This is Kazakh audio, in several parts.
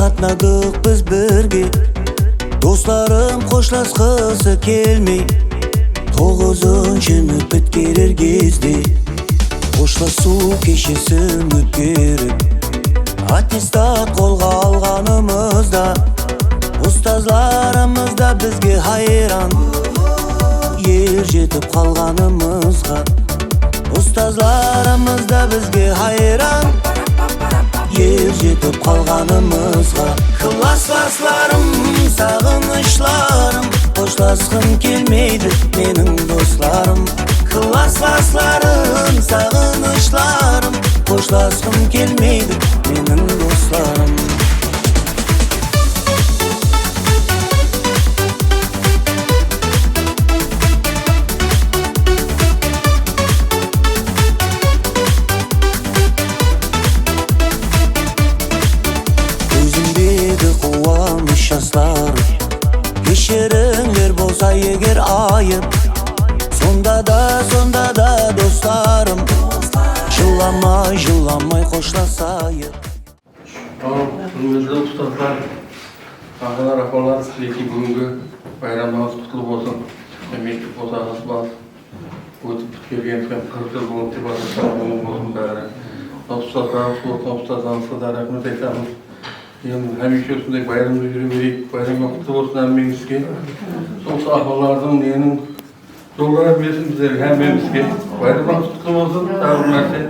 қатнадық біз бірге, достарым қошласқысы келмей, 9-шы мүпіт керер кезде қошласу кешесін өткеріп, аттестат қолға алғанымызда ұстазларымыз да бізге хайран. Ер жетіп қалғанымызға ұстазларымыз да бізге хайран. Ер жетіп қалғанымызға классларым, сағынышларым, қошласқым келмейді менің достарым. Классларым, сағынышларым, қошласқым келмейді менің достарым. Кешіріңдер болса егер айып, сонда да достарым, жыламай қошласайық. Құрметті ұстаздар, ағалар, апалар, сіздерге бүгінгі байрамыңыз құтты болсын. Мектеп отағасы бас өтіп келгендіктен 40 жыл болды деп болсын бәрі. Ұстаздарымызға рахмет айтамыз. Həmişə осындай байрамда жүре берейік, байрамға құтты болсын әммеңізге. Сол апалардың ненің жолдары берсін біздерге әммемізге. Байрамға құтты болсын, тағы нәрсе.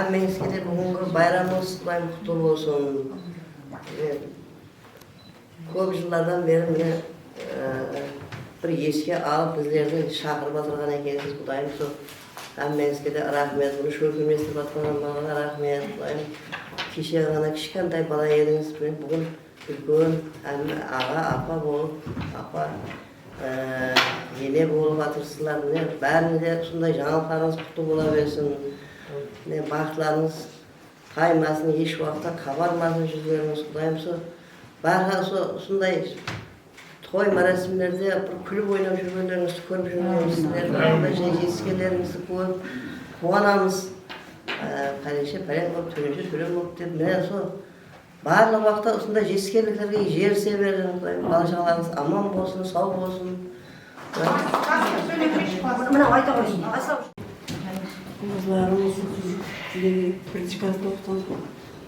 Әммеңізге де бүгінгі байрамыңыз құтты болсын. Көп жылдардан бері мені бір еске алып біздерді шақырып отырған екенсіз, Құдайым сол. Әммеңізге де рахмет, бұны шөлкеместіріп атқаныңызға рахмет. Кеше ғана кішкентай бала едіңіз, бүгін үлкен аға, апа болып, ене болып атырсызлар. Бәріне де сондай жаңалықтарыңыз құтты бола берсін. Бақытларыңыз қаймасын, еш уақытта қабармасын жүздеріңіз, Құдайым сол. Бәрі сондай той мәрәсімдерде бір күліп ойнап жүргендеріңізді көріп жүргендеріңіздер, жетіскендеріңізді көріп қуанамыз. Пәленше пәлен болып, төленше төлен болып деп, міне сол барлық уақытта осындай жетіскерліктерге жерісе бердім. Бала-шағаларыңыз аман болсын, сау болсын. Мына айта қойсын. Қызларымыз бірінші класста оқыған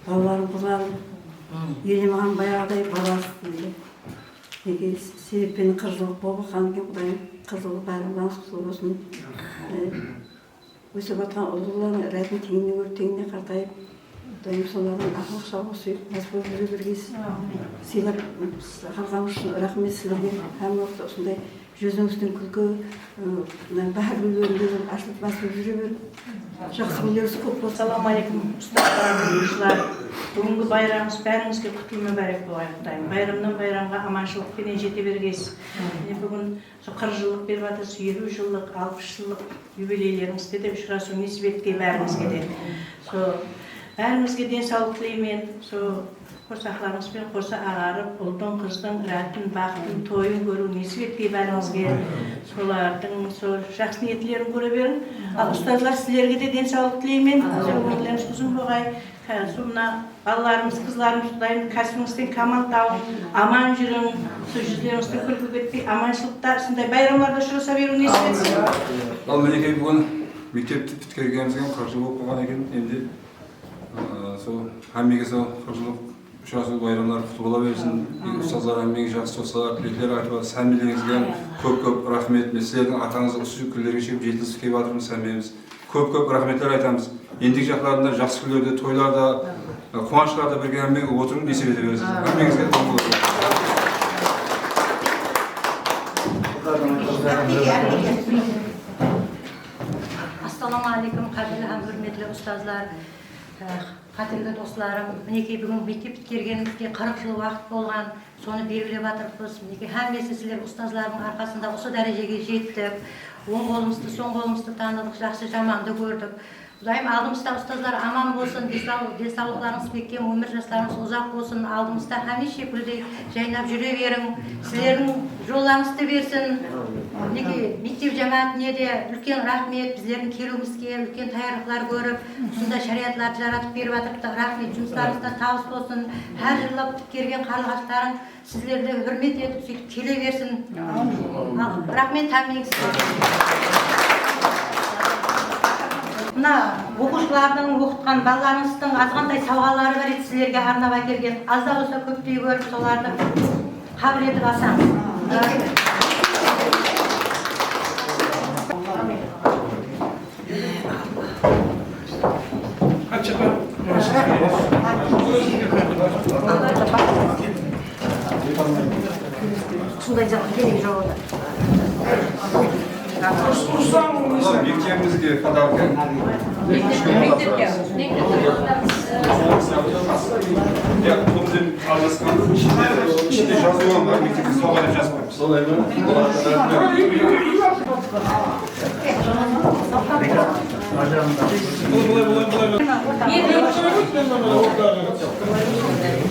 балаларым, қызларым ене маған баяғыдай баласы дейді. Неге себеппен қыржылық болып қанын Құдайым қыржылық бәріміз құтты болсын. Өсіп жатқан ұлыларын рәтін теңіне көріп, теңіне қартайып, Құдайым солардың ақылық шауы сүйіп, мәз болып жүре бергейсіз. Сыйлап қалған үшін рахмет сіздерге. Әр уақытта осындай жүзіңізден күлкі, бәрі үйлеріңден ашылып басып жүре беріп, жақсы күндеріңіз көп болсын. Ассалаумағалейкум, ұстаздар. Бүгінгі байрамыңыз бәріңізге құтты мүбәрек болайық, Құдайым. Байрамнан байрамға аманшылықпен жете бергейсіз. Бүгін 40 жылдық беріп жатырсыз, 50 жылдық, 60 жылдық юбилейлеріңізде де ұшырасу несіп еткен бәріңізге де. Бәріңізге денсаулық тілеймін. Қосақларыңызбен қоса ағарып, ұлдың, қыздың рәтін, бақытын, тойын көру несіп еткен бәріңізге. Солардың жақсы ниеттілерін көре берін. Ал ұстазлар сіздерге де денсаулық тілеймін. Өмірлеріңіз ұзын болғай. Мына балаларымыз, қызларымыз, Құдайым кәсібіңізден камал тауып, аман жүрің, жүздеріңізден күлкі кетпей, аманшылықта, сондай байрамларда ұшыраса беру несіп етсін. Ал мінекей бүгін мектепті біткергенімізге 40 жыл болып қалған екен. Енді сол әммеге сол 40 жыл ұшырасу байрамлары құтты бола берсін. Ұстаздар әммеге жақсы достар, тілектер айтып, сәмбелеріңізге көп рахмет. Сіздердің атаңызға осы күндерге шегіп жетістікке келіп жатырмыз, сәмбеміз. Көп рахметтер айтамыз. Ендігі жақларында жақсы күндерде, тойларда, қуаныштарда бірге әммеге отырып несіп ете бересіз. Әммеңізге тау болсын. Ассалаумағалейкум, қадірлі һәм құрметті ұстазлар, қадірлі достарым. Мінекей бүгін мектеп біткергенімізге 40 жыл уақыт болған, соны белгілеп жатырмыз. Мінекей һәммесі сіздер ұстазлардың арқасында осы дәрежеге жеттік. Оң қолымызды, соң қолымызды таныдық, жақсы жаманды көрдік. Құдайым алдымызда ұстаздар аман болсын, денсаулықтарыңыз бекем, өмір жастарыңыз ұзақ болсын, алдымызда һәмеше гүлдей жайнап жүре берің. Сіздердің жолдарыңызды берсін. Неге мектеп жамаатіне де үлкен рахмет, біздердің келуімізге үлкен таярлықтар көріп, сонда шариатларды жаратып беріп жатырдық. Рахмет, жұмыстарыңызда табыс болсын. Әр жылы келген қарлығаштарың сіздерді hürmet етіп, сөйтіп келе берсін. Рахмет, тәмеңіз. Мына оқушылардың оқытқан балаларыңыздың азғантай сауғалары бар еді, сіздерге арнап әкелген. Аз да болса көптей көріп, соларды қабыл етіп алсаңыз. Сондай жақын керек жоқ. Мектебімізге подарок. İçinde жазуым бар, мектепте соға деп жазып қоймыз. Солай ма?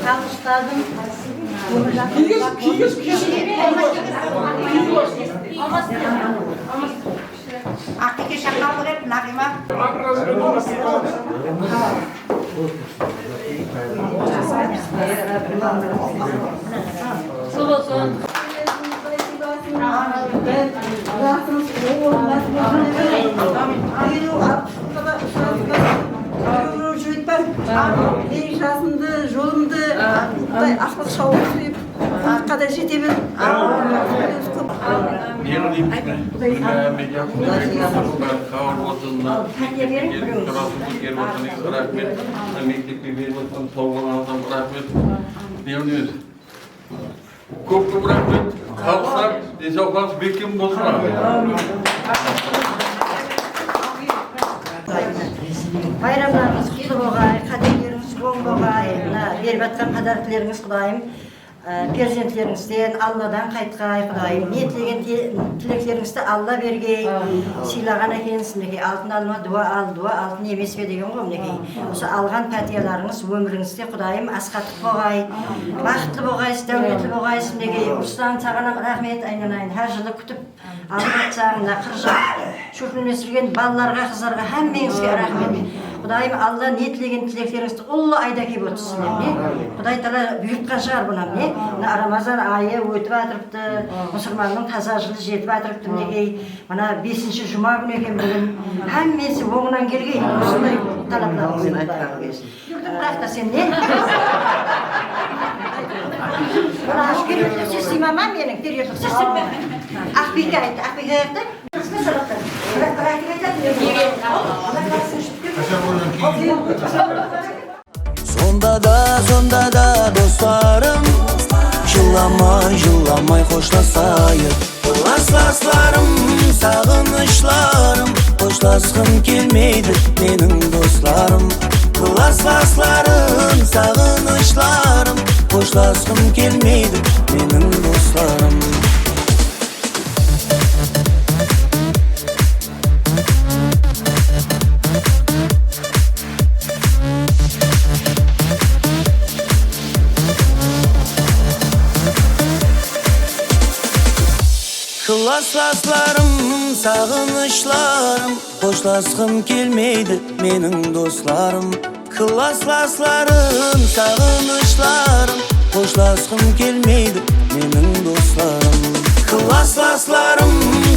Ал ұстазым Ақике шақалып еді, Нағима. Ең жасымды, жолымды, ақыл шауып сүйіп, қадай жете бер. Көп рахмет. Халықтар денсаулығыңыз бекем болсын. Байрамдарыңыз құтты болғай, қадірлеріңіз оң болғай, беріп жатқан қадірлеріңіз Құдайым перзенттеріңізден Алладан қайтқай, Құдайым ниетлеген тілектеріңізді Алла бергей, сыйлаған екенсіз, мінекей алтын алма дуа ал, дуа алтын емес пе деген ғой, мінекей. Осы алған пәтияларыңыз өміріңізде Құдайым асқаттық болғай, бақытты болғайсыз, дәулетлі болғайсыз, мінекей. Ұстан сағанам рахмет, айналайын, әр жылы күтіп алып жатсаң, мына қыржық шөпін өсірген балаларға, қыздарға әммеңізге рахмет. Құдайым Алла не тілеген тілектеріңізді ұлы айда кеп өтсіздер, не? Құдай тала бұйыртқан шығар бұнам, не? Рамазан айы өтіп атырыпты, мұсылманның таза жылы жетіп атырыпты, мінекей. Мына 5-ші жұма күні екен бүгін. Әммесі оңынан келгей, осындай талаптарыңызды айтқан келсін. Бірақ та сен не? Бұна ашкерлікті сіз сыймама менің, периодық сіз сыйма. Ақбеке айтты, Ақбеке айтты. Sonda da dostlarım Жыламай қоштасайық Классластарым, сағынышларым Қоштасқым келмейді менің достарым Классластарым, сағынышларым Қоштасқым келмейді менің достарым Классластарым, сағынышларым Қоштасқым келмейді менің достарым Классластарым, сағынышларым Қоштасқым келмейді менің достарым Классластарым,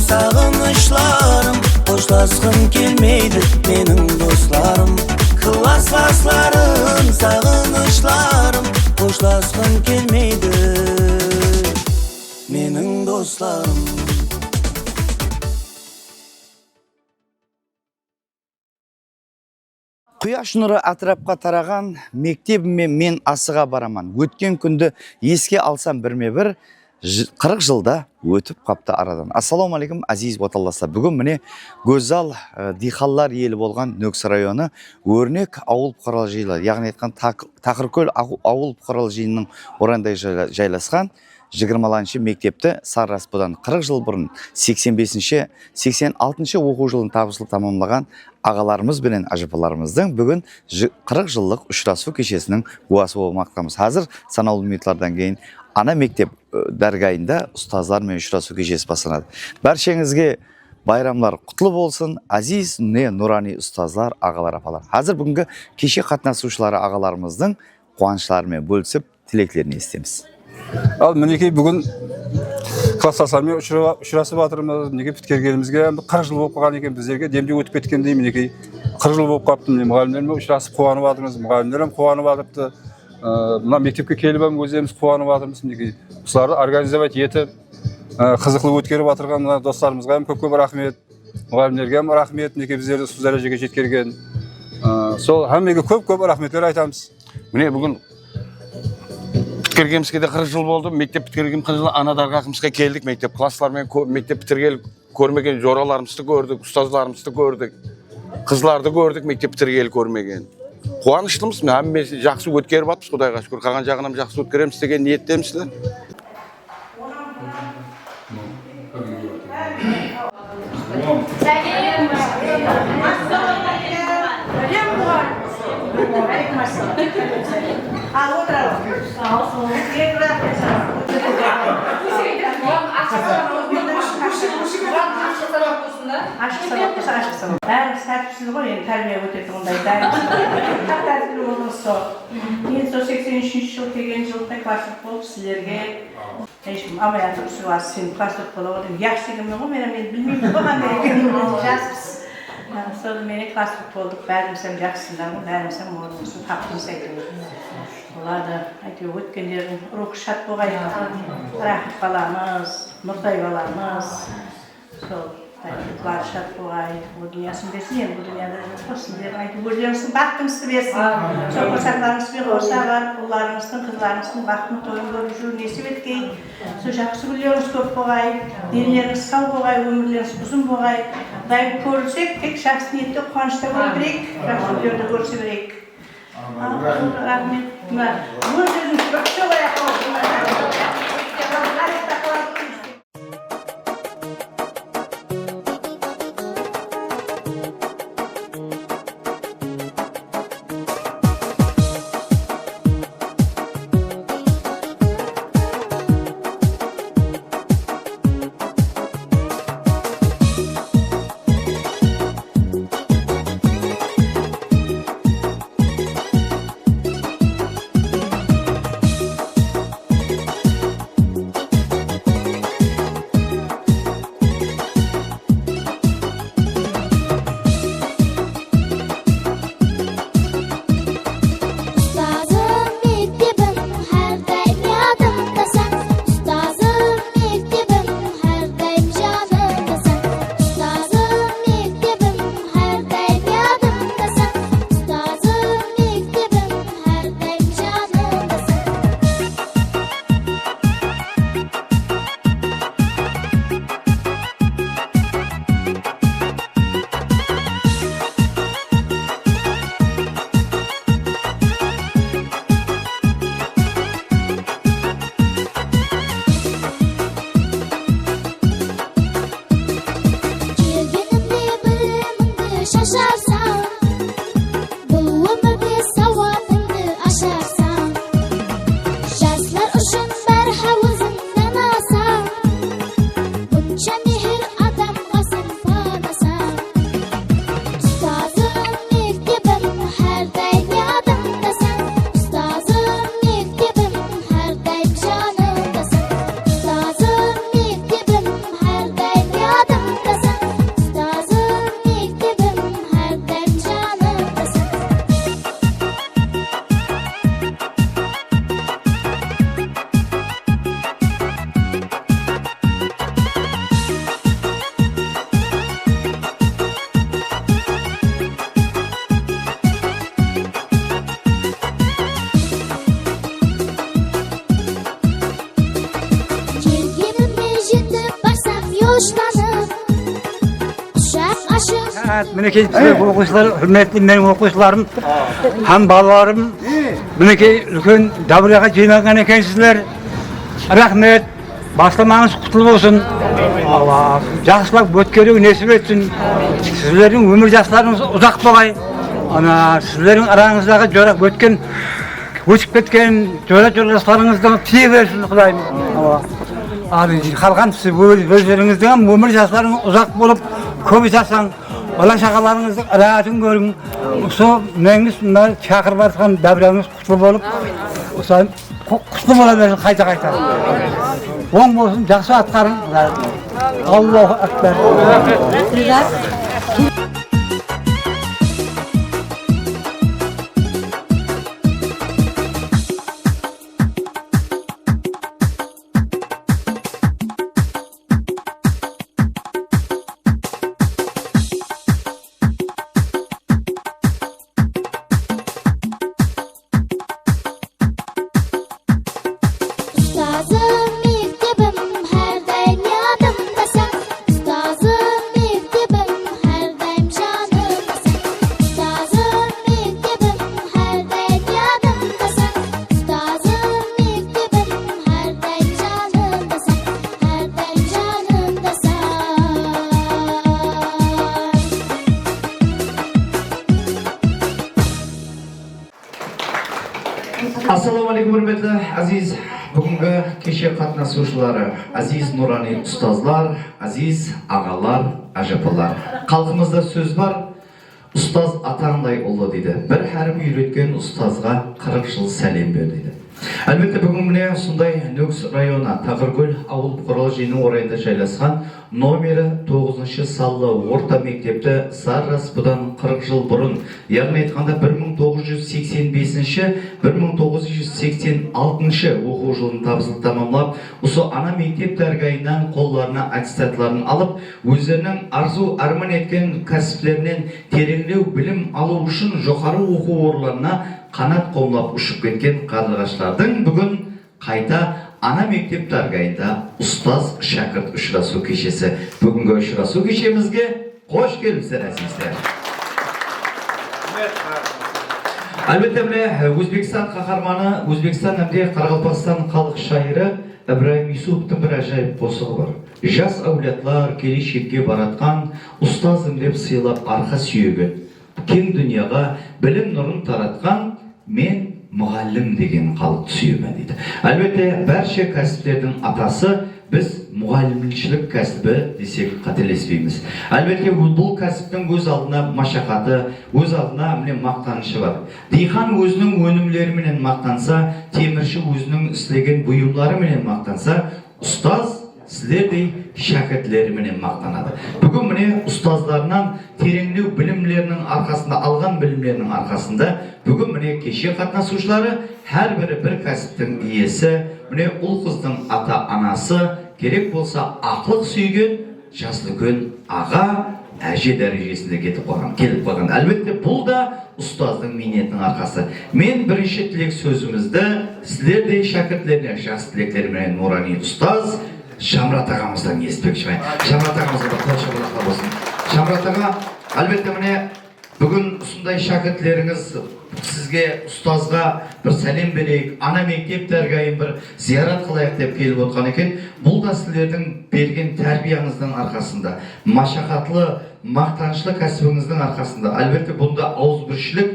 сағынышларым Қоштасқым келмейді менің достарым Классластарым, сағынышларым Қоштасқым келмейді менің достарым Құяш нұры атырапқа тараған, мектебіме мен асыға бараман. Өткен күнді еске алсам бірме-бір, 40 жылда өтіп қапты арадан. Ассаламу алейкум, азиз оталластар. Бүгін міне Гөзал дихаллар елі болған Нөксі районы өрнек ауыл бұқаралы жиылы, яғни айтқан Тақыркөл ауыл бұқаралы жиынының орандай жайласқан 20-шы мектепті Саррас бұдан 40 жыл бұрын 86-шы оқу жылын табысылы тамамлаған ағаларымыз бенен ажыпаларымыздың бүгін 40 жыллық ұшырасу кешесінің уасы болмақтамыз. Қазір санаулы минутлардан кейін ана мектеп дәргайында ұстазлар ұстаздармен ұшырасу кешесі басталады. Баршаңызге байрамлар құтлы болсын, азиз не нұрани ұстаздар, ағалар, апалар. Қазір бүгінгі кеше қатынасушылары ағаларымыздың қуаныштарымен бөлісіп, тілектерін естеміз. Ал мінекей бүгін класстастармен ұшырасып жатырмыз. Мінекей Піткергенімізге 40 жыл болып қалған екен, біздерге демде өтіп кеткендей мінекей 40 жыл болып қалыпты. Мұғалімдермен ұшырасып қуанып жатырмыз, мұғалімдерім қуанып жатыпты. Мына мектепке келіп өздеріміз қуанып жатырмыз. Мінекей осыларды организовать етіп, қызықлы өткеріп жатырған мына достарымызға көп рахмет, мұғалімдерге рахмет, мінекей біздерді сол дәрежеге жеткерген. Сол әммеге көп рахметтер айтамыз. Міне бүгін Піткергенімізге де 40 жыл болды. Мектеп бітірген 40 жыл анадарға қымысқа келдік. Мектеп класслармен мектеп бітіргелі көрмеген жораларымызды көрдік, ұстаздарымызды көрдік, қызларды көрдік, мектеп бітіргелі көрмеген. Қуаныштымыз, әммес жақсы өткеріп атпыз, Құдайға шүкір. Қалған жағынан жақсы өткереміз деген ниеттемізді. Al otra. Ашық сабақ болса, ашық сабақ. Бәріміз тәртіпсіз ғой, енді тәрбие өтетін ондай тәртіпсіз болдыңыз сол. Мен сол 83-ші жыл келген жылықта классик болып сіздерге ешкім абай атып сұрас, сен классик бола ғой, яқшы дегенмен ғой, мен білмеймін ғой қандай екенін жаспыз. Сол мен классик болдық, бәріміз жақсысыңдар ғой, бәріміз орнымызды таптымыз әйтеуір. Оларды әйтеуір өткендердің рухы шат болғай, рахат баламыз, Нұртай баламыз, сол Құлар шат болғай, бұл дүниясын берсін, енді бұл дүнияда сіздер айтып өздеріңіздің бақытыңызды берсін. Сол қосақтарыңызбен қоса бар, ұлдарыңыздың, қызларыңыздың бақытын тойын көріп жүру несіп еткей. Сол жақсы күлеріңіз көп болғай, денелеріңіз сау болғай, өмірлеріңіз ұзын болғай. Құдайым көрілсек, тек жақсы ниетте қуанышта болу керек, жақсы үйлерді көрсе берейік. Рахмет. Өз-өзіңіз көпші олай Мінекей оқушылар, hürmetli менің оқушыларым, һәм балаларым, мінекей үлкен дәуірге жиналған екенсіздер. Рахмет, бастамаңыз құтты болсын. Жақсылап өткеру несіп етсін. Сіздердің өмір жастарыңыз ұзақ болғай. Сіздердің араңыздағы жора өткен, өтіп кеткен жора жолдастарыңыздың тие берсін, Құдайым. Kalkan siz özlerinizden ömür yaşlarınız uzak bulup köp yaşasan, ola şakalarınızı rahatın görün. Usta neyiniz bunlar çakır baskan devreniz kutlu bolup, usta kutlu olabilir kayta. On bolsun, jakşı atkarın. Allahu Ekber. Ustazım mektebim her daim yadımda sen. Ustazım mektebim her daim canımda sen. Ustazım mektebim her daim yadımda sen. Ustazım mektebim her daim canımda sen. Her daim canımda sen. Assalomu alaykum hurmatli aziz bugungi kecha qatnashuvchilari, aziz nuroniy ustozlar, aziz ag'alar, ajapalar. Xalqimizda so'z bor, ustoz atangday ulu deydi. Bir harf uyretgan ustozga 40 yil salom ber deydi. Albatta bugun mene shunday Nukus rayoni Tag'irgul avul qurilijining o'rayida joylashgan nomeri 9-salli o'rta maktabda Sarrasbudan 40 yil burun, ya'ni aytganda 1985-1986 o'quv yilini tamomlab, o'sha ana maktab dargohidan qo'llarına attestatlarını alıp, o'zlarining arzu armon etgan kasblarining terenglab bilim aluu uchun yuqori o'quv o'rinlarına qanat qo'mlab ushib ketgan qarg'ashlardan bugun qayta ana maktab dargohida ustoz shogird uchrashuv kechasi. Bugungi uchrashuv kechimizga xush kelibsizlar azizlar. Albatta mana O'zbekiston qahramoni, O'zbekiston hamda Qoraqalpog'iston xalq shoiri Ibrohim Yusufning bir ajoyib qo'shig'i bor. Yosh avlodlar kelishga baratgan ustozim deb siylab arqa suyugan, keng dunyoga bilim nurini taratgan men muallim degan xalq suyuman deydi. Albatta barcha kasblarning atasi biz muallimchilik kasbi desek qatelashmaymiz. Albatta bu kasbning o'z oldina mashaqqati, o'z oldina maqtanishi bor. Dehqon o'zining o'nimlari bilan maqtansa, temirchi o'zining ishlagan buyumlari bilan maqtansa, ustoz sizlardek shogirdlari bilan maqtanadi. Bugun mene ustozlardan terenglab bilimlarining arkasında, algan bilimlarining arkasında bugun mene kecha qatnashuvchilari har biri bir kasbning egasi, mene ul qizning ata-anasi, gerek bo'lsa aqliq suygan, jasligun ağa, aji darajasida kelib qolgan. Albatta bu da ustozning minnatining arkasi. Men birinchi tilak so'zimizda sizlardek shogirdlarga yaxshi tilaklar bilan nuroniy ustoz Shamrat ağamızdan esbekchiman. Shamrat ağamızga qo'shimlar bo'lsin. Shamrat ağa, albatta mene bugun shunday shogirdlaringiz sizga ustozga bir salom beraylik, ana maktab dargohiga bir ziyorat qilaylik deb kelib o'tgan ekan. Bu da sizlarning bergan tarbiyangizning arkasında, mashaqqatli, maqtanishli kasbingizning arkasında. Albatta bunda og'izbirshilik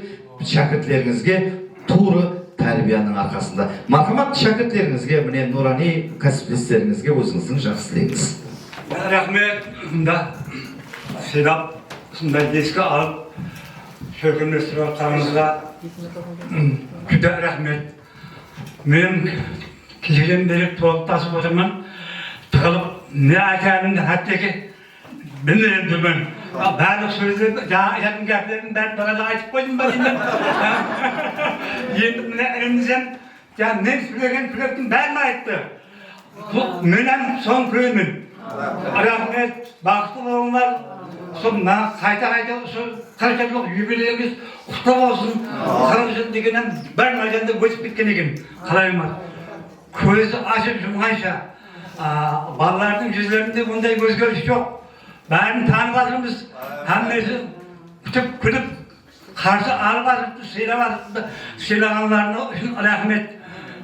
shogirdlaringizga to'g'ri tarbiyaning arkasında. Marhamat shogirdlaringizga, mene nuroniy kasblarinizga o'zingizning yaxshi tilaymiz. Rahmet, da silap, shunday eski alıp, sökülmüştür karnınızda. Juda rahmet. Men kişiden beri tuvalet tasıp oturman, tıkılıp ne aytayımını hatta ki bilmiyorum ben. Bazı sözleri, yakın gaplarını ben bana da aytıp koydum ben. Yendim ne elimizden, ne söyleyen ben mi ayttı? Menem son köyümün. Rahmet, baktım onlar. Sonra qayta qanchalik yubileyimiz qutlug' bo'lsin. 40 yil degandan bir marjanda o'tib ketgan ekan. Qalayman. Ko'zi ochib yumg'ancha bolalarning yuzlarida bunday o'zgarish yo'q. Barini tanib olamiz. Hammasi kutib kulib qarshi olib siylab siylaganlarni uchun rahmat.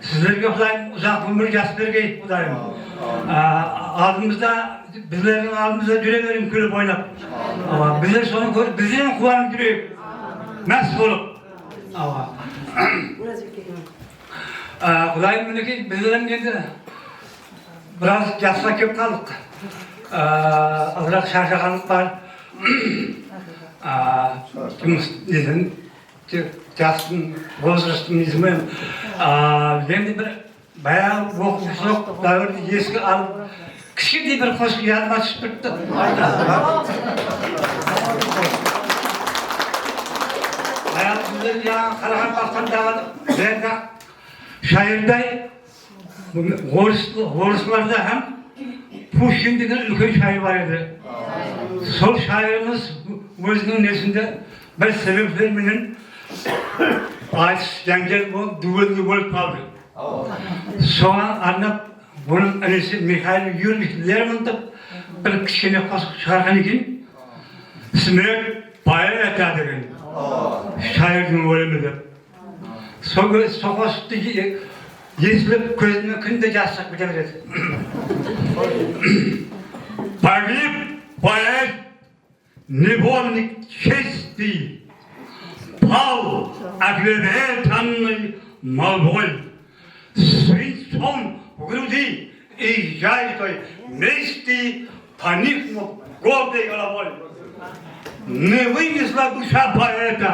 Sizlarga Xudoyim uzoq umr jasib bergay, Xudoyim. Aldığımızda, bizlerin aldığımızda yürüyelim kulüp oynap. Ama bizler sonu görüp, bizlerin kulağını yürüyüp, mesut olup. Xudoyim ki bizlerin kendi Biraz jasına kep kaldık. Azırak şaşaganlık var. Bizim jastın, возрастın izmen. Şimdi bir bayağı okuşluk davırdı eski alıp kişi bir koşu yanıma çıktı. Hayatımda ya karahan baktan dağıdı. Ben de şairde Oruslarda hem Pushkin degan ulkan şair var edi. Sol şairimiz o'zining nesinde bir sebepler bilan janjal bu duelga bo'lib qoldi. So'ng anlab bunun anisi Mikhail Yurgich Lermontov bir kichkina qo'shiq chiqargan ekan. Smert poeta degan. Şairning o'limi deb. So'qoshdagi yeslib ko'zini kunda jassak bilaveradi. Погиб поэт, невольник чести, пал оклеветанный молвой, свинцом в груди и жаждой мести поникнув гордой головой. Не вынесла душа поэта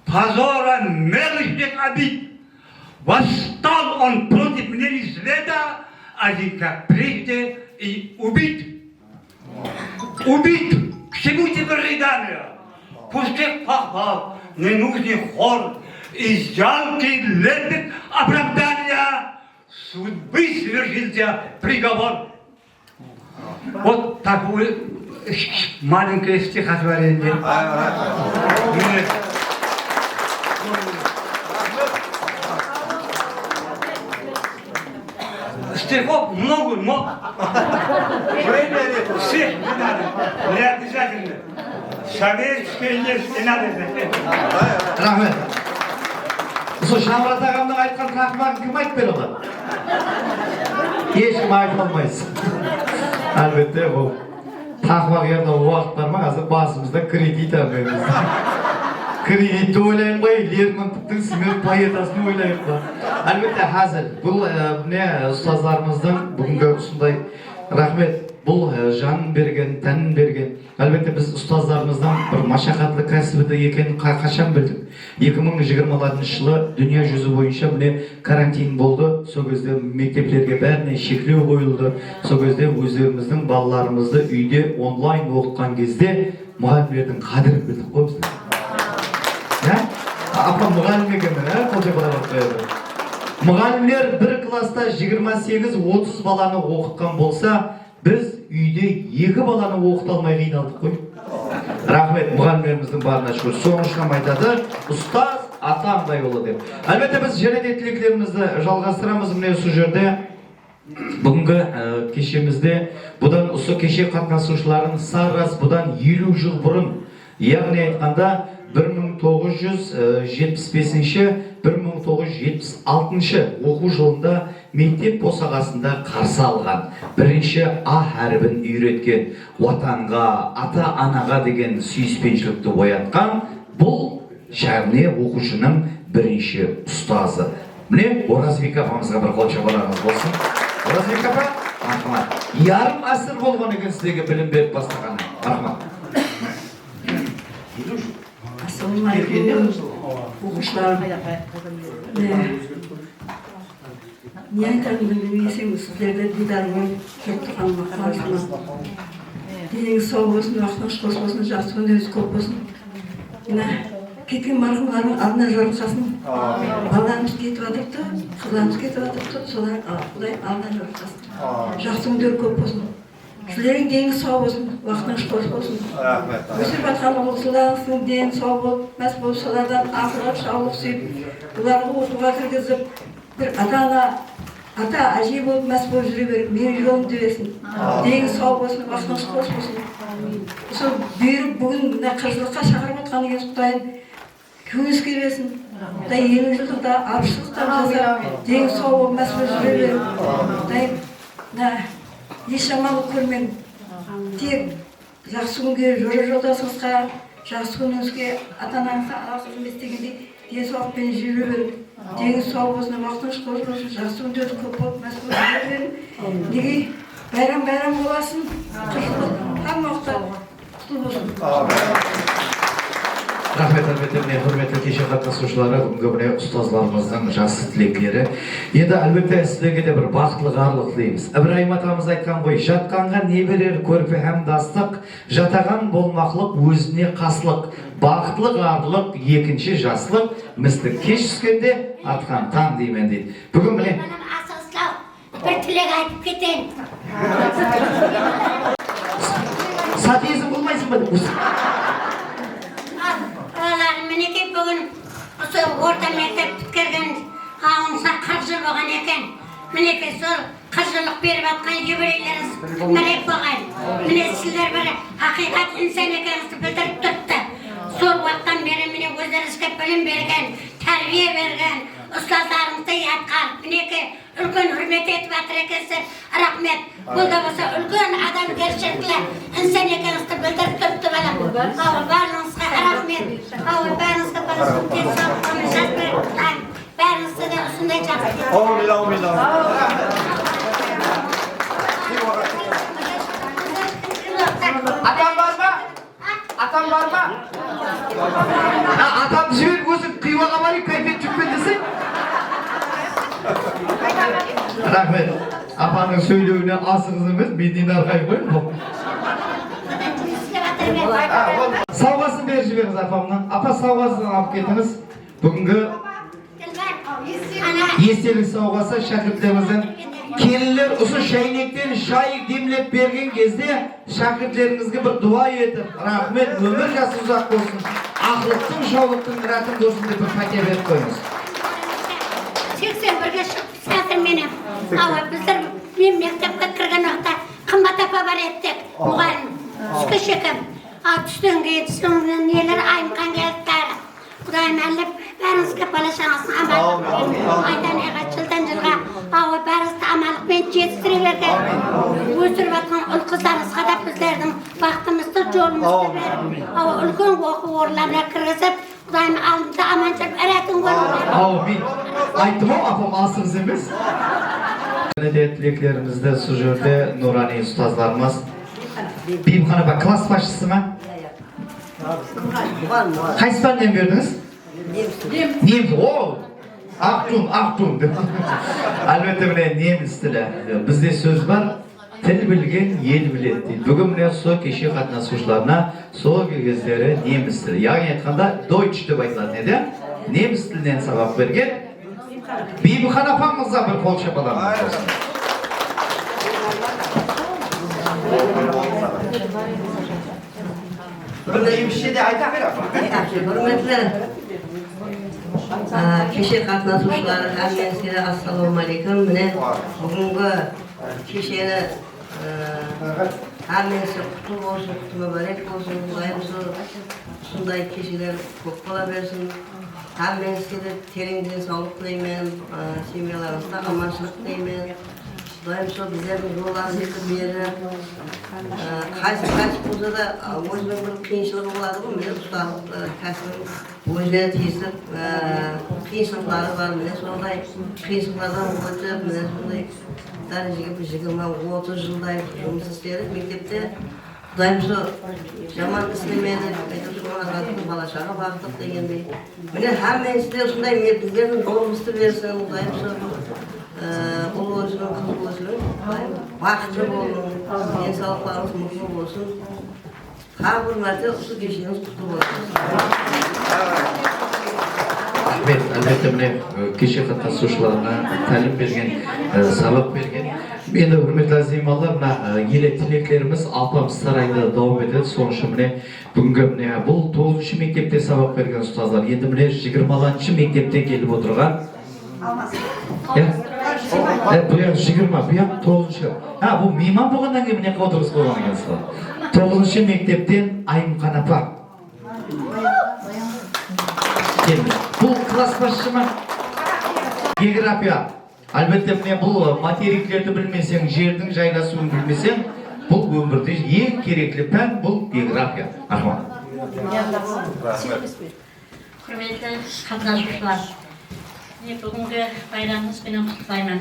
позора мелочных обид. Восстал он против мнений света, один как прежде и убит. Убит! К чему теперь рыдания? Пустых похвал, ненужный хор и жалкий лепет оправдания. Судьбы свершился приговор. Вот такое маленькое стихотворение. Стихов много, но всех не надо, не обязательно. Советские есть, не надо. Рахмет. Осы Шамрат ағамның айтқан тақпағын кім айтып бере алады? Ешкім айтып алмайсыз. Әлбетте бұл тақпақ ерді уақыт бар ма? Қазір басымызда кредит алмаймыз. Кредитті ойлайын ғой, Лермонтовтың Смерт поэтасын ойлайын ғой. Әлбетте қазір бұл ұстаздарымыздың бүгінгі ұсындай рахмет. Бұл жанын берген, тәнін берген. Әлбетте біз ұстаздарымыздан бір машақатлы кәсібі екенін қашан білдік. 2020 жылы дүние жүзі бойынша міне карантин болды. Сол кезде мектеплерге бәріне шектеу қойылды. Сол кезде өздеріміздің балаларымызды үйде онлайн оқытқан кезде мұғалімдердің қадірін білдік қой біздер. Апа мұғалім екенмін, қолжа балабақ қойды. Мұғалімдер бір класста 28-30 баланы оқытқан болса, біз үйде 2 баланы оқыта алмай қиналдық қой. Рахмет мұғалімдеріміздің барына шүкір. Соңғышынан айтады, ұстаз атаңдай болы деп. Әлбетте біз және де тілектерімізді жалғастырамыз. Міне осы жерде бүгінгі кешемізде бұдан осы кеше қатынасушыларын саррас бұдан 50 жыл бұрын, яғни айтқанда 1975-1976 оқу жылында мектеп босағасында қарсы алған, бірінші А әрібін үйреткен, отанға, ата-анаға деген сүйіспеншілікті оятқан бұл шәмне оқушының бірінші ұстазы. Міне, Оразбек апамызға бір қол шапалағыңыз болсын. Оразбек апа, рахмат. Ярым асыр болған екен сіздерге білім беріп бастағаны. Рахмат. Ассалаумағалейкум, оқушылар. Не айтарымды білмесем, сіздерді дидармен келіп тұрғаныма қуаныштымын. Деніңіз сау болсын, уақытыңыз қос болсын, жақсы өнеріңіз көп болсын. Кеткен марқұмдардың алдына жорықшасын. Балаларымыз кетіп жатырды, қыздарымыз кетіп жатырды, солар Құдай алдына жорықшасын. Жақсы өнер көп болсын. Сіздердің деніңіз сау болсын, уақытыңыз қос болсын. Өсіп жатқан ұлысыларыңыздың дені сау болып, мәс болып, солардан ақырып, шаулық сүйіп, оларға оқуға кіргізіп, бір ата әже болып, мәс болып жүре беріп, менің жолымды берсін. Деніңіз сау болсын, уақытыңыз қос болсын. Сол бұйырып бүгін қыршылыққа шақырып отқан екен Құдайым көңіліңізге берсін. Құдай 50 жылдықта алпыстықтан жасап, деніңіз сау болып, мәс болып жүре беріп, Құдайым еш жамандық көрмеңін. Тек жақсы күнге жолдасыңызға, жақсы күніңізге, ата-анаңызға алғыс естегендей денсаулықпен жүре беріп, деніңіз сау болсын, уақытыңыз қос болсын, жақсы күндеріңіз көп болып, мәс болып жүре беріп, Неге байрам боласын, һәм уақытта құтты болсын. Рахмет, әлбетте, міне құрметті кеше қатысушылары, бүгінгі міне ұстазларымыздың жақсы тілектері. Енді әлбетте сіздерге де бір бақытлық арлық тілейміз. Ибраһим атамыз айтқан ғой, жатқанға не берер көрпе һәм дастық, жатаған болмақлық өзіне қаслық, бақытлық арлық екінші жаслық, містік кеш түскенде атқан таң деймін дейді. Бүгін міне бір тілек айтып кетейін. сатезім болмайсың ба деп. Мінекей бүгін осы орта мектеп біткерген ауынса 40 жыл болған екен. Мінекей сол 40 жылық беріп атқан юбилейлеріңіз мәрек болған. Міне сіздер бір ақиқат инсан екеніңізді білдіріп тұрды. Сол уақыттан бері міне өздеріңізге білім берген, тәрбие берген ұстаздарыңызды ятқан. Мінекей үлкен hürmet етіп жатыр екенсіздер. Рахмет. Бұл да болса үлкен адамгершілігі инсан екеніңізді білдіріп тұрды балам. Барлығыңызға рахмет. Бәріңізге болсын денсаулық жас беріп бәріңізді де осындай жақсы. Атам бар ма? Атам бар ма? Атамды жіберіп өзі қиуаға барып кайфет жүкпен десең. Рахмет. Апаның сөйлеуіне асығыз емес, менен арқай қойын. Сауғасын беріп жіберіңіз апамның. Апа сауғасын алып кетіңіз. Бүгінгі естелік сауғасы шәкірттерімізден. Келілер ұсы шәйнектен шай демлеп берген кезде шәкіртлеріңізге бір дуа етіп, рахмет, өмір жасы ұзақ болсын, ақылықтың, шаулықтың рәтін болсын деп бір пәтер беріп қойыңыз. 81-ге шығып қазір менен. Біздер мен мектепке кірген уақытта қымбат апа бар еттік. Мұғалім, түскі шекем. Түстен кейін нелер айымқан келдіктері. Құдайым әліп, бәріңізге бала шаңасын амал. Айдан айға, жылдан жылға, бәріңізді амалықпен жетістіре берген. Өсіріп атқан ұл қыздарыңызға да біздердің бақытымызды, жолымызды беріп, үлкен оқу орындарына кіргізіп, Құдайым алдымда аман жүріп әрәтін көріп. Мен айттым ау, апам асығыз емес. Тілектерімізді сол жерде нұрани ұстазларымыз. Бейімхан апа класс басшысы ма? Қайсы пәннен бердіңіз? Неміс. О! Ақтун. Әлбетте міне неміс тілі. Бізде сөз бар, тіл білген ел біледі дейді. Бүгін міне сол кеше қатынасушыларына сол кездері неміс тілі. Яғни айтқанда Deutsch деп айтылады, еді? Неміс тілінен сабақ берген. Бейімхан апамызға бір қол шапаламыз. Немісшеде айта бер апа. Құрметті кеше қатынасушылар, әмменсері ассалаумағалейкум. Міне бүгінгі кешені әмменсі құтты болсын, құтты мүбәрек болсын. Сондай кешелер көп бола берсін. Әмменсі де терең денсаулық тілеймін, семьяларыңызда аманшылық тілеймін. Құдайым сол біздердің жолдарын етіп беріп, қайсы болса да өзінің бір қиыншылығы болады ғой, міне ұсталық кәсібін өзіне тиісіп, қиыншылықтары бар, міне сондай қиыншылықтардан өтіп, міне сондай дәрежеге 20-30 жылдай жұмыс істедік мектепте. Құдайым сол жаман істемедік, әйтеуір соған арқасында бала-шаға бақтық дегендей. Міне әмменсі де осындай біздердің жолымызды берсін, Құдайым сол ұл өзінің, қыз өзінің бақытты болын, денсаулықтарыңыз мықты болсын. Тағы бір мәрте осы кешеңіз құтты болсын. Рахмет, әлбетте міне кеше қатысушыларына тәлім берген, сабақ берген. Енді құрметті азималар, мына еле тілектеріміз Алпамыс сарайында дауым етеді. Соның үшін міне бүгінгі міне бұл 9-шы мектепте сабақ берген ұстаздар. Енді міне 20-шы мектептен келіп отырған. Бұяқ 20, бұяқ 9-шы. Бұл мейман болғаннан кейін міне отырғыз болған екенсіз. 9-шы мектептен Айымқан апа. Бұл класс басшы ма? География. Әлбетте міне бұл материклерді білмесең, жердің жайғасуын білмесең, бұл өмірде ең керекті пән бұл география. Рахмет. Құрметті қатынасушылар, Бүгінгі байрамыңызбен құттықтаймын.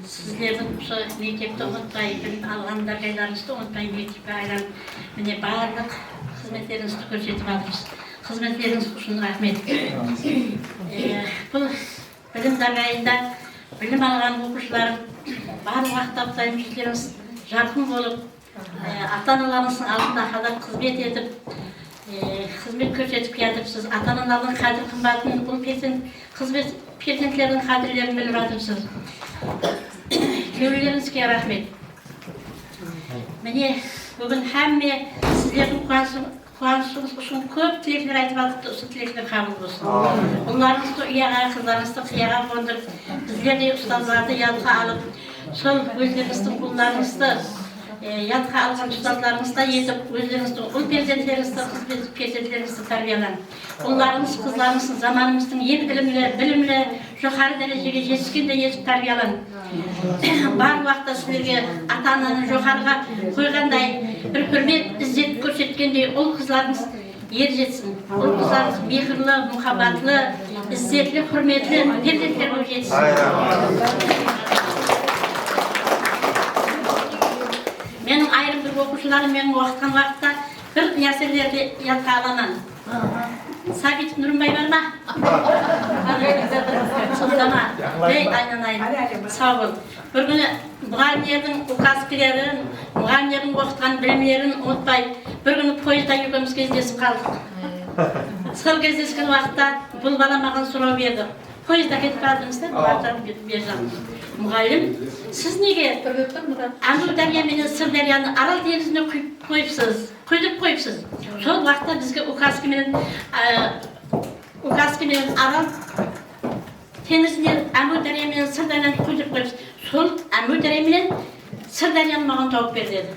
Сіздердің осы мектепті ұмытпай, білім алғандарыңызды ұмытпай мектепке айлан. Міне барлық қызметтеріңізді көрсетіп жатырсыз. Қызметтеріңіз үшін рахмет. Бұл білім дарайында білім алған оқушыларым барлық уақытта құттықтаймын. Жүздеріңіз жарқын болып, ата-аналарыңыздың алдында қадап қызмет етіп, қызмет көрсетіп жатырсыз. Ата-аналардың қадір қымбатын, бұл перзенттердің қадірлерін біліп жатырсыз. Күйеулеріңізге рахмет. Міне бүгін әмме сіздердің қуанышыңыз үшін көп тілектер айтып жатыпты, осы тілектер қабыл болсын. Ұлдарыңызды ұяға, қыздарыңызды қияға қондырып, біздер де ұстаздарды ядқа алып, сол өздеріңіздің ұлдарыңызды ядқа алған ұстаздарыңызда етіп, өздеріңіздің ұл перзенттеріңізді, қыз перзенттеріңізді тәрбиелен. Ұлдарыңыз, қыздарыңыздың заманымыздың ең білімлі, жоғары дәрежеге жетіскенде етіп тәрбиелен. Бар уақытта сіздерге ата-ананы жоғарыға қойғандай, бір құрмет іздеп көрсеткендей ұл қыздарыңыз ер жетсін. Ұл қыздарыңыз мейірлі, мұхаббатлы, іздетлі, құрметлі перзенттер болып жетсін. Менің айрым бір оқушыларым менің оқытқан уақытта бір нәрселерді ядқа аламын. Сабит Нұрымбай бар ма? Сұлтама. Айнанайын. Сау бол. Бір күні мұғалімдердің указкілерін, мұғалімдердің оқытқан білімдерін ұмытпай, бір күні пойызда екеуміз кездесіп қалдық. Сол кездескен уақытта бұл бала маған сұрау берді. Пойызда кетіп бардыңыздар, мұғалім, сіз неге Әмудария менен Сырдарияны Арал теңізіне құйдырып қойыпсыз? Сол уақытта бізге указка менен Арал теңізінен Әмудария менен Сырдарияны құйдырып қойыпсыз. Сол Әмудария менен Сырдарияны маған тауып бер деді.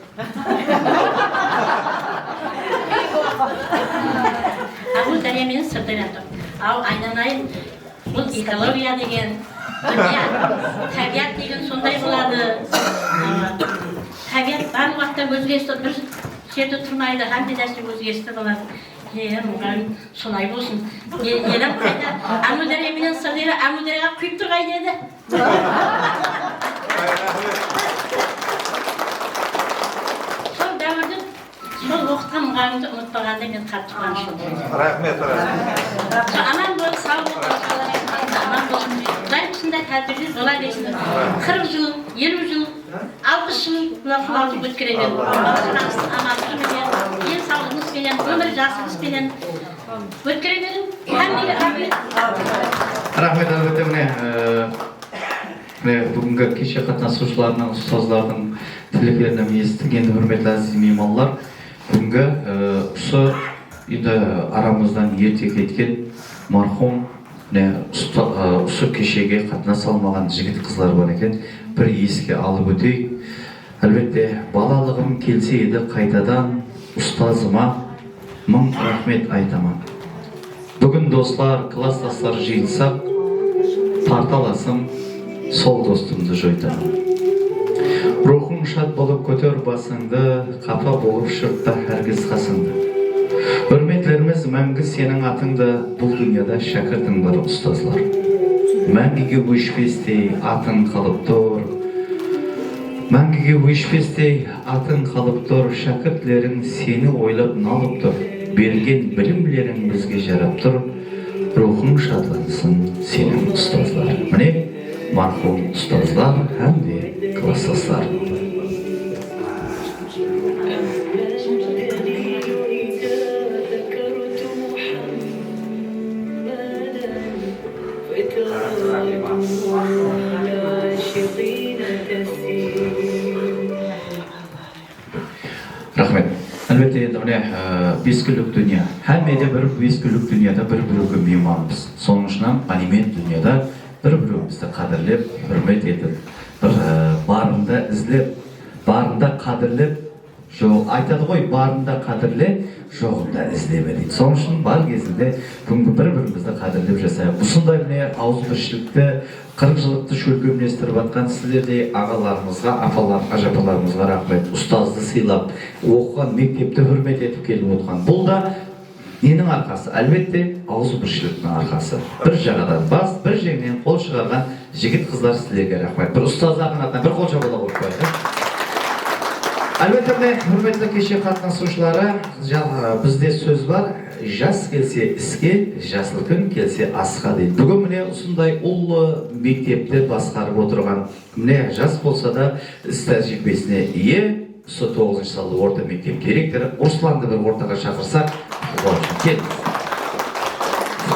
Әмудария менен Сырдарияны тауып. Ау, айнанайын, бұл экология деген, табиат деген сондай болады. Табиат барлық уақытта өзгерісті, бір жерде тұрмайды, қандай нәрсе өзгерісті болады. Мұғалім солай болсын. Елім қайда Әмудария менен Сырдария Әмударияға құйып тұрғай деді. Сол дәуірді, сол оқытқан мұғалімді ұмытпағанда мен қатты қуаныштымын. Рахмет. Аман бол, сау бол, аман бол. Құдай осындай тәжірибе бола берсін. 40 жыл, 50 жыл, 60 жыл құлатып өткерген. Балаларыңыздың амандығымен, денсаулығыңызбен, өмір жасыңызбен өткере берin. Әммеге рахмет. Рахмет, әлбетте міне бүгінгі кеше қатынасушыларының, ұстаздардың тілектерін естік. Енді құрметті әзіз меймандар, бүгінгі осы енді арамыздан ерте кеткен марқұм осы кешеге қатынаса алмаған жігіт қызлар бар екен. Бір еске алып өтейік. Әлбетте балалығым келсе еді қайтадан ұстазыма мың рахмет айтамын. Бүгін достар, класстастар жиылсақ, тарталасым сол достымды жойтамын. Рухың шат болып көтер басыңды, қапа болып шыртта әргіз қасыңды. Hürmetlerimiz мәңгі сенің атыңды, бұл дүнияда шәкіртің бар ұстазлар. Мәңгіге өшпестей атың қалып тұр. Мәңгіге өшпестей атың қалып тұр. Шәкіртлерің сені ойлап налып тұр. Берген білімлерің бізге жарап тұр. Рухың шатлансын сенің ұстазлар. Міне, марқұм ұстазлар һәм де класстастар. Рахмет. Әлбетте енді міне 5 күндік дүние. Әммеде бір 5 күндік дүниеде бір-бірге мейманбыз. Соның үшін алимент дүниеде бір-бірімізді қадірлеп, hürmet етіп, бір барында іздеп, барында қадірлеп, айтады ғой, барында қадірле, жоғында іздеме дейді. Соның үшін бар кезінде бүгінгі бір-бірімізді қадірлеп жасайық. Бұсындай міне ауызбіршілікті, 40 жылдықты шөлкемлестіріп атқан сіздердей ағаларымызға, ажапаларымызға рахмет. Ұстазды сыйлап, оқыған мектепті hürmet етіп келіп отқан. Бұл да ненің арқасы? Әлбетте ауызбіршіліктің арқасы. Бір жағадан бас, бір жеңнен қол шығарған жігіт қыздар сіздерге рахмет. Бір ұстаздардың атынан бір қол шабыла қойып қояйық. Әлбетте, құрметті кеше қатынасушылары, бізде сөз бар, жас келсе іске, жасыл күн келсе асқа дейді. Бүгін міне осындай ұлы мектепті басқарып отырған, міне жас болса да іс тәжірибесіне ие, осы 9-шы салы орта мектеп директоры Русланды бір ортаға шақырсақ, келіңіз.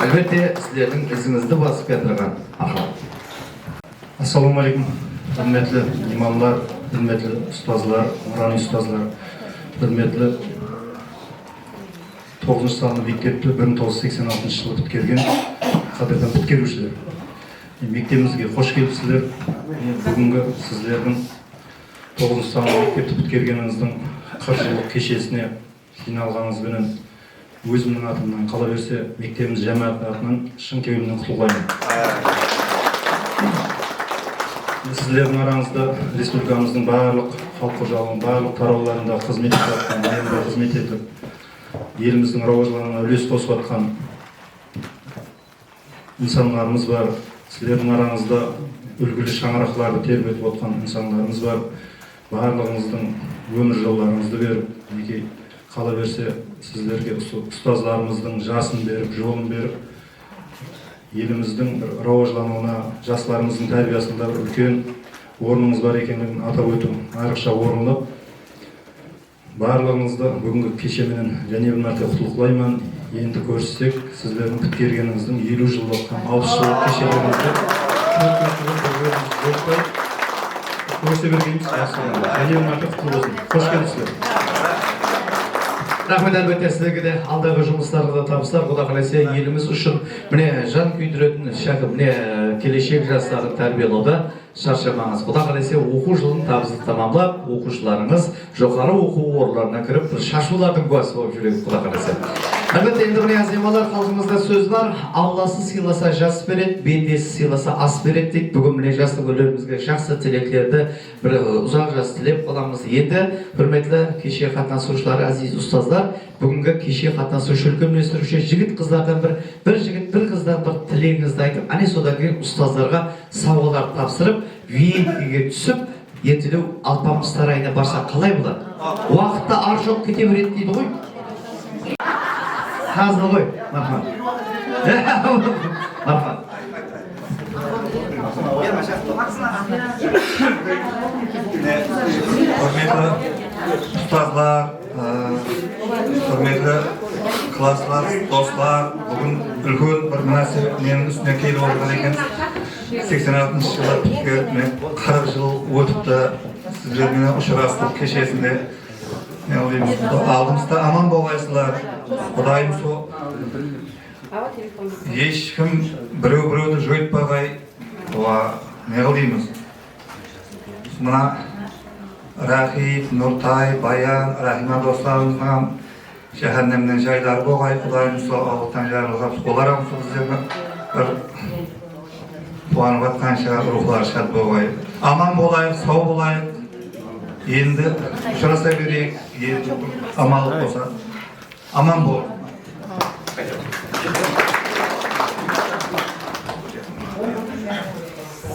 Әлбетте, сіздердің ізіңізді басып жатырған аха. Ассалаумағалейкум, құрметті имамлар, құрметті ұстазлар, нұрани ұстазлар, құрметті 9-шы саны мектепті 1986 жылы біткерген қадірді біткерушілер. Мектебімізге қош келіпсіздер. Бүгінгі сіздердің 9-шы саны мектепті біткергеніңіздің 40 жылдық кешесіне жиналғаныңызбенен өзімнің атымнан қала берсе, мектебіміз жамағат атынан шын көңілімнен құттықтаймын. Сіздердің араңызда республикамыздың барлық халық қожалығының барлық тарауларында қызмет етіп, еліміздің рауажлығына үлес қосып жатқан инсандарымыз бар. Сіздердің араңызда үлгілі шаңырақтарды тербетіп отқан инсандарымыз бар. Барлығыңыздың өмір жолдарыңызды беріп, неке қала берсе, сіздерге ұстаздарымыздың жасын беріп, жолын беріп, еліміздің рауажлануына, жастарымыздың тәрбиесінде үлкен орныңыз бар екенін атап өту айрықша орынды. Барлығыңызды бүгінгі кешеменен және бір мәрте құттықтаймын. Енді көрсек, сіздердің біткергеніңіздің 50 жылдық, 60 жылдық кешелеріңізді көрсе бергеніміз және бір мәрте құтты болсын. Қош келіпсіздер. Рахмет, әлбетте сіздерге де алдағы жұмыстарда табыстар. Құда қаласа еліміз үшін міне жан күйдіретін шәкірт, міне келешек жастарды тәрбиелеуде шаршамаңыз. Құда қаласа оқу жылын табысты тамамлап, оқушыларыңыз жоғары оқу орындарына кіріп, шашулардың куәсі болып жүреді, құда қаласа. Әлбетте, енді міне азималар, халқымызда сөз бар. Алласы сыйласа жас береді, бендесі сыйласа ас береді дейді. Бүгін міне жасты көйлерімізге жақсы тілектерді бір ұзақ жас тілеп қаламыз. Енді құрметті кеше қатынасушылар, әзиз ұстаздар, бүгінгі кеше қатынасушы үлкен үйлестіруші жігіт қыздардан бір жігіт, бір қыздан бір тілегіңізді айтып, әне содан кейін ұстаздарға сауалдар тапсырып, виенкеге түсіп, ертелеу Алпамыс сарайына барса қалай болады? Уақытта ар жоқ кете береді дейді ғой. Қазды ғой, мархабат. Мархабат. Құрметті ұстазлар, құрметті класслар, достар, бүгін үлкен бір мұнасып менің үстіне келіп отырған екен. 86 жылы біткеріп, 40 жыл өтіпті, сіздермен ұшырастық кешесінде. Алдымызда аман болғайсыздар. Құдайым сол ешкім біреу-біреуді жойтпағай, не қылдейміз. Мына Рахип, Нұртай, Баян, Рахима достарымыздан жаһаннамнан жайлар болғай, Құдайым сол Аллахтан жарылғап, олар сіздермен бір қуанып жатқанша рухлар шат болғай. Аман болайық, сау болайық. Енді ұшыраса берейік, енді амалық болса, аман бол.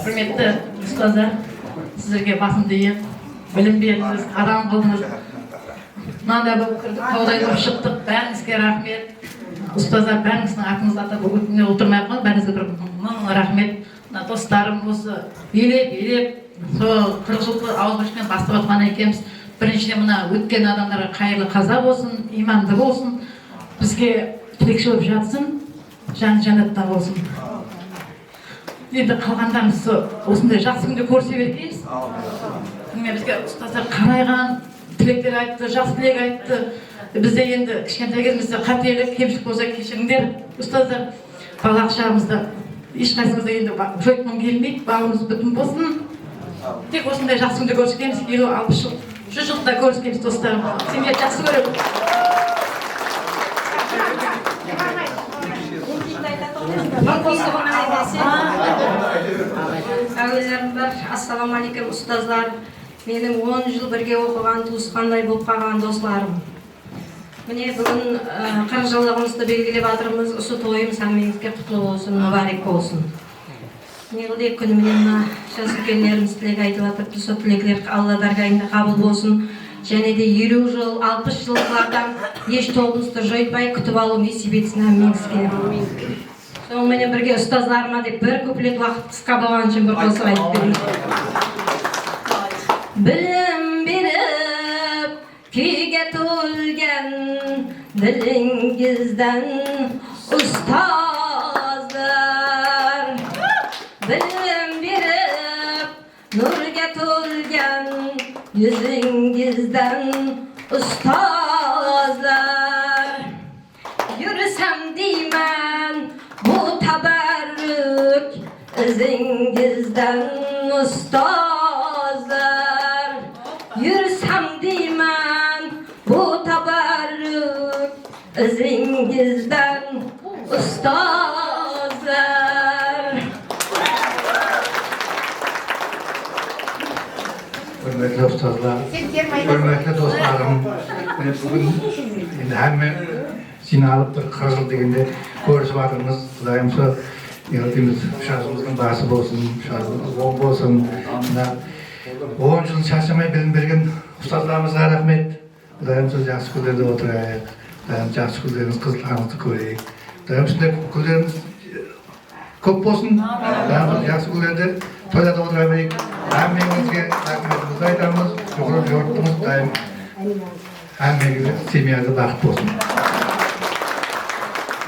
Құрметті ұстаздар, сіздерге басымды иіп, білім бердіңіз, адам қылдыңыз. Мынандай болып кірдік, таудай болып шықтық, бәріңізге рахмет. Ұстаздар, бәріңіздің атыңызды атап өтіне отырмай қойып, бәріңізге бір мың рахмет. Достарым осы елеп, сол 40 жылғы ауызбіршілікпен бастап отқан екенбіз. Біріншіден мына өткен адамдарға қайырлы қаза болсын, иманды болсын, бізге тілекші болып жатсын, жан жәннатта болсын. Енді қалғандарымыз осындай жақсы күнде көрсе берекейміз. Бізге ұстаздар қарайған, тілектер айтты, жақсы тілек айтты. Бізде енді кішкентай кезімізде қателік, кемшілік болса кешіріңдер. Ұстаздар, балалық шағымызда ешқайсымызда енді жойытқым келмейді, бауырымыз бүтін болсын. Тек осындай жақсы күнде көріскенбіз, 50-60 жыл, 100 жылда көріскенбіз достарым. Сендер жақсы көремін. Ассаламалейкум ұстазлар, менің 10 жыл бірге оқыған, туысқандай болып қалған достарым. Міне бүгін 40 жылдығымызды белгілеп жатырмыз. Осы тойымыз әмеңізге құтлы болсын, мүбәрек болсын. Міне бұл күні мына жас үлкендеріміз тілек айтып жатыр. Сол тілектер Алла даргайында қабыл болсын. Және де 50 жыл, 60 жылдардан еш тобымызды жойтпай күтіп алу несіп етсін әмеңізге. Сонымен бірге ұстаздарыма деп бір куплет уақыт қысқа болған үшін бір қосып айтып берейін. Білім беріп, күйге толген діліңізден ұстаздар. Білім беріп, нұрға толген yüzіңізден ұстаздар. Yürüsem deymen bu taberrük izingizden ustazlar. Yürüsem deymen bu taberrük izingizden ustazlar. Hürmetli ustazlar, hürmetli dostlarım, bugün hemen жиналып бір 40 жыл дегенде көрісіп жатырмыз. Құдайым сол ертеңіміз шашымыздың басы болсын, шашымыз оң болсын. 10 жыл шаршамай білім берген ұстаздарымызға рахмет. Құдайым сол жақсы күндерде отырайық. Құдайым жақсы күндеріңіз, қызыларыңызды көрейік. Құдайым сондай күндеріңіз көп болсын. Құдайым жақсы күндерде тойлада отыра берейік. Әмеңізге рахметімізді айтамыз. Жұғырып жорттыңыз. Құдайым әмеңізге семьяңызға бақыт болсын.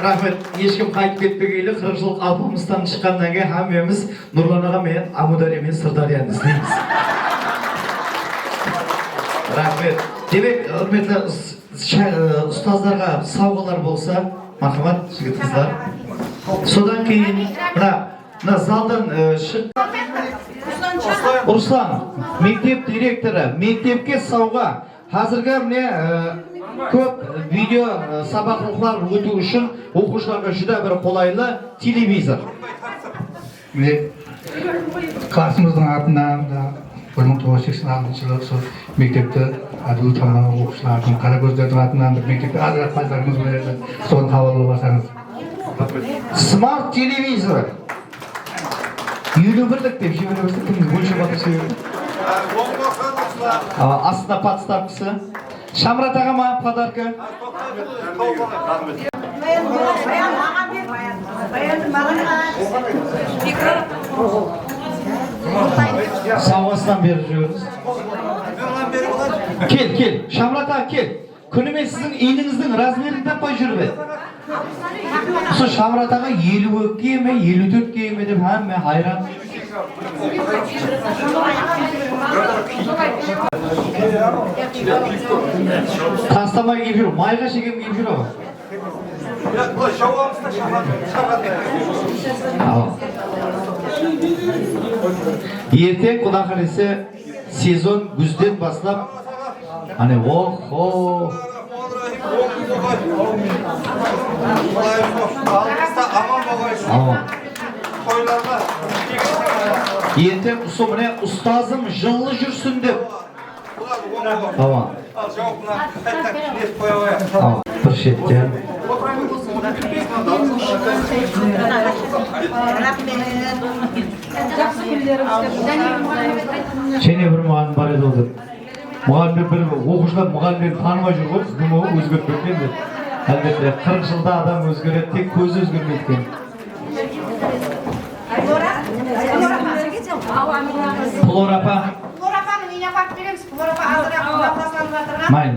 Рахмет, ешкім қайтып кетпегейлі 40 жыл алпамыстан шыққаннан кейін әмеміз Нұрлан аға мен Амудария мен Сырдарияны іздейміз. Рахмет. Демек, құрметті ұстаздарға сауғалар болса, мархамат, жігіт қыздар. Содан кейін, мына залдан шық. Руслан, мектеп директоры, мектепке сауға. Қазіргі міне көп видео сабақ оқулар өту үшін оқушыларға жүдә бір қолайлы телевизор. Классымыздың атынан 1986 жылы сол мектепті әділ тамақ оқушылардың қара көздердің атынан бір мектепте азырақ пайдаларымыз береді. Соны қабыл болсаңыз. Смарт телевизор. 51-лік деп жібересіз, кімді өлшеп атырса береді. Астына подставкасы. Шамрат ағама подарка. Сауғасынан беріп жүріңіз. Кел, Шамрат аға кел. Күнімен сіздің иініңіздің размерін таппай жүріп. Сол Шамрат аға 52-ге ме, 54-ге ме деп әмме хайран. Тастамай кеп жүр, майға шегем кеп жүр аға. Ертең құда қалесе сезон күзден бастап, ане ох-о. Ертең ұсы міне ұстазым жылы жүрсін деп. Бір шеттен. Және бір мұғалім бар еді ол деп. Мұғалім бір оқушылар мұғалімдерді танымай жүр ғой, сіздің өзгеріп кеткен деп. Әлбетте 40 жылда адам өзгереді, тек көзі өзгермейді. Плор апа. Плор апаның үйіне апарып береміз. Плор апа азырақ қолдасынан жатырған. Майын.